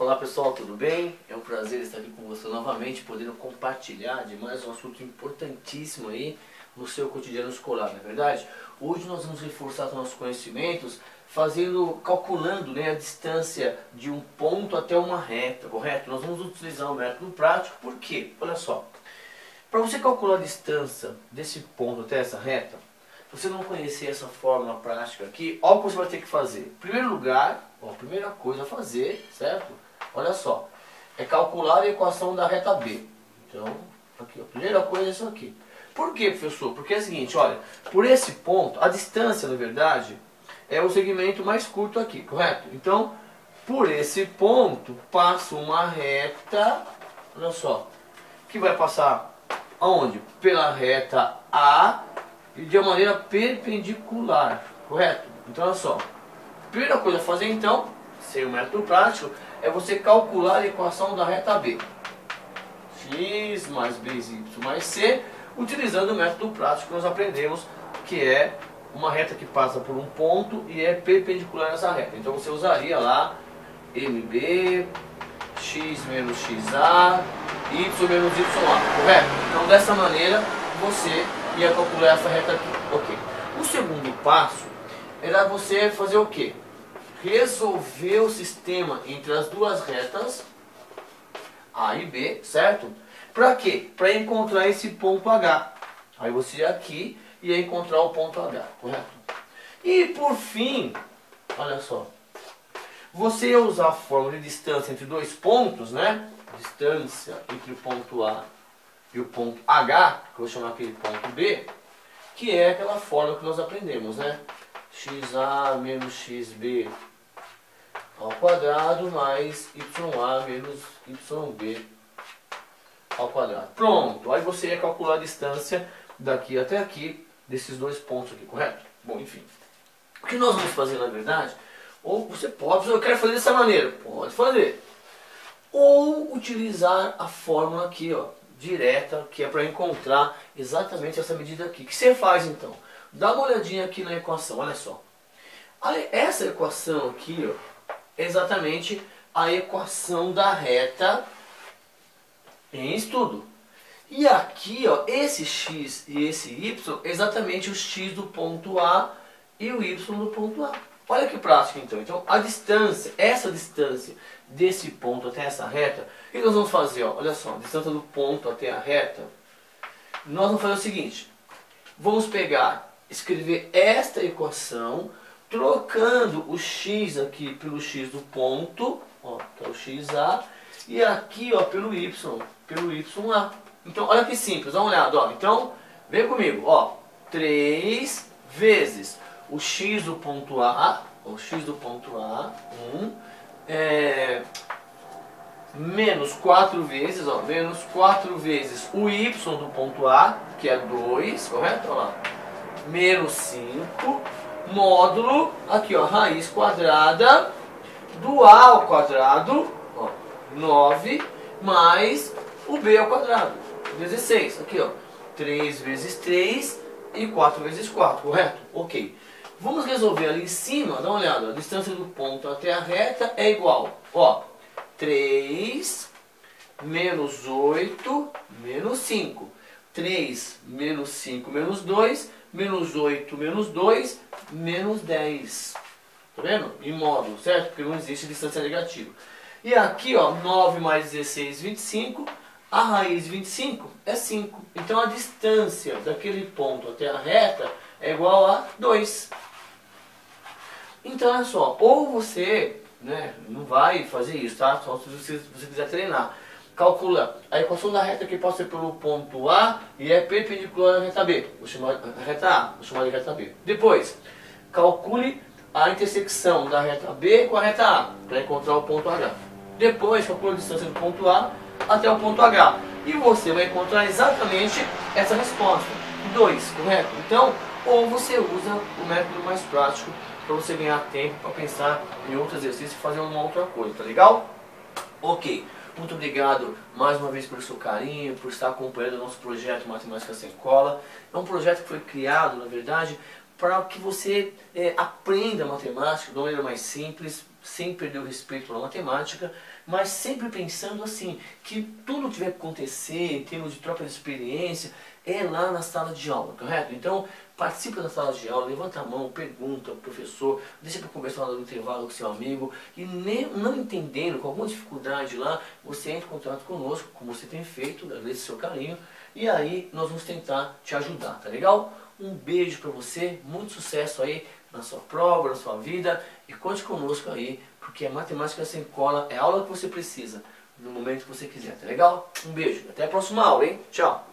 Olá pessoal, tudo bem? É um prazer estar aqui com você novamente, podendo compartilhar de mais um assunto importantíssimo aí no seu cotidiano escolar, não é verdade? Hoje nós vamos reforçar os nossos conhecimentos calculando, né, a distância de um ponto até uma reta, correto? Nós vamos utilizar o método prático, por quê? Olha só, para você calcular a distância desse ponto até essa reta, você não conhecer essa fórmula prática aqui, olha o que você vai ter que fazer. Em primeiro lugar, a primeira coisa a fazer, certo? Olha só, é calcular a equação da reta B. Então, aqui, a primeira coisa é isso aqui. Por quê, professor? Porque é o seguinte, olha, por esse ponto, a distância, na verdade, é o segmento mais curto aqui, correto? Então, por esse ponto, passa uma reta, olha só, que vai passar aonde? Pela reta A e de uma maneira perpendicular, correto? Então, olha só, a primeira coisa a fazer, então, sem o método prático, é você calcular a equação da reta B. X mais B y mais C, utilizando o método prático que nós aprendemos, que é uma reta que passa por um ponto e é perpendicular a essa reta. Então você usaria lá MB, X menos XA, Y menos YA, correto? Então dessa maneira você ia calcular essa reta aqui. Ok. O segundo passo era você fazer o quê? Resolver o sistema entre as duas retas A e B, certo? Para quê? Para encontrar esse ponto H. Aí você aqui ia encontrar o ponto H, correto? E por fim, olha só, você ia usar a fórmula de distância entre dois pontos, né? Distância entre o ponto A e o ponto H, que eu vou chamar aquele ponto B, que é aquela fórmula que nós aprendemos, né? XA menos XB ao quadrado mais YA menos YB ao quadrado. Pronto, aí você ia calcular a distância daqui até aqui, desses dois pontos aqui, correto? Bom, enfim. O que nós vamos fazer, na verdade, ou você pode, eu quero fazer dessa maneira, pode fazer. Ou utilizar a fórmula aqui, ó, direta, que é para encontrar exatamente essa medida aqui. O que você faz então? Dá uma olhadinha aqui na equação, olha só. Essa equação aqui, ó, é exatamente a equação da reta em estudo. E aqui, ó, esse x e esse y é exatamente o x do ponto A e o y do ponto A. Olha que prático então. Então a distância, essa distância desse ponto até essa reta, o que nós vamos fazer? Ó? Olha só, a distância do ponto até a reta, nós vamos fazer o seguinte. Vamos pegar, escrever esta equação, trocando o x aqui pelo x do ponto, ó, que é o XA, e aqui ó, pelo YA. Então olha que simples, dá uma olhada. Ó. Então vem comigo, ó, 3 vezes o x do ponto A, o x do ponto A, menos 4 vezes, ó, menos 4 vezes o y do ponto A, que é 2, correto? Olha lá, menos 5, módulo, aqui ó, raiz quadrada do A ao quadrado, ó, 9, mais o B ao quadrado, 16, aqui ó, 3 vezes 3 e 4 vezes 4, correto? Ok. Vamos resolver ali em cima, dá uma olhada, a distância do ponto até a reta é igual, ó, 3 menos 8 menos 5, 3 menos 5 menos 2, menos 8 menos 2, menos 10. Tá vendo? Em módulo, certo? Porque não existe distância negativa. E aqui, ó, 9 mais 16, 25. A raiz de 25 é 5. Então a distância daquele ponto até a reta é igual a 2. Então, olha só, ou você, né, não vai fazer isso, tá? Só se você quiser treinar. Calcula a equação da reta que passa pelo ponto A e é perpendicular à reta B. Vou chamar de reta A, vou chamar de reta B. Depois, calcule a intersecção da reta B com a reta A para encontrar o ponto H. Depois, calcule a distância do ponto A até o ponto H. E você vai encontrar exatamente essa resposta, 2, correto? Então, ou você usa o método mais prático para você ganhar tempo para pensar em outro exercício e fazer uma outra coisa, tá legal? Ok. Muito obrigado mais uma vez pelo seu carinho, por estar acompanhando o nosso projeto Matemática Sem Cola. É um projeto que foi criado, na verdade, para que você aprenda matemática de uma maneira mais simples, sem perder o respeito pela matemática, mas sempre pensando assim, que tudo que tiver que acontecer em termos de troca de experiência é lá na sala de aula, correto? Então, participa da sala de aula, levanta a mão, pergunta ao professor, deixa para conversar no intervalo com seu amigo, e não entendendo, com alguma dificuldade lá, você entra em contato conosco, como você tem feito, agradeço o seu carinho, e aí nós vamos tentar te ajudar, tá legal? Um beijo para você, muito sucesso aí na sua prova, na sua vida, e conte conosco aí, porque a matemática sem cola é a aula que você precisa, no momento que você quiser, tá legal? Um beijo, até a próxima aula, hein? Tchau!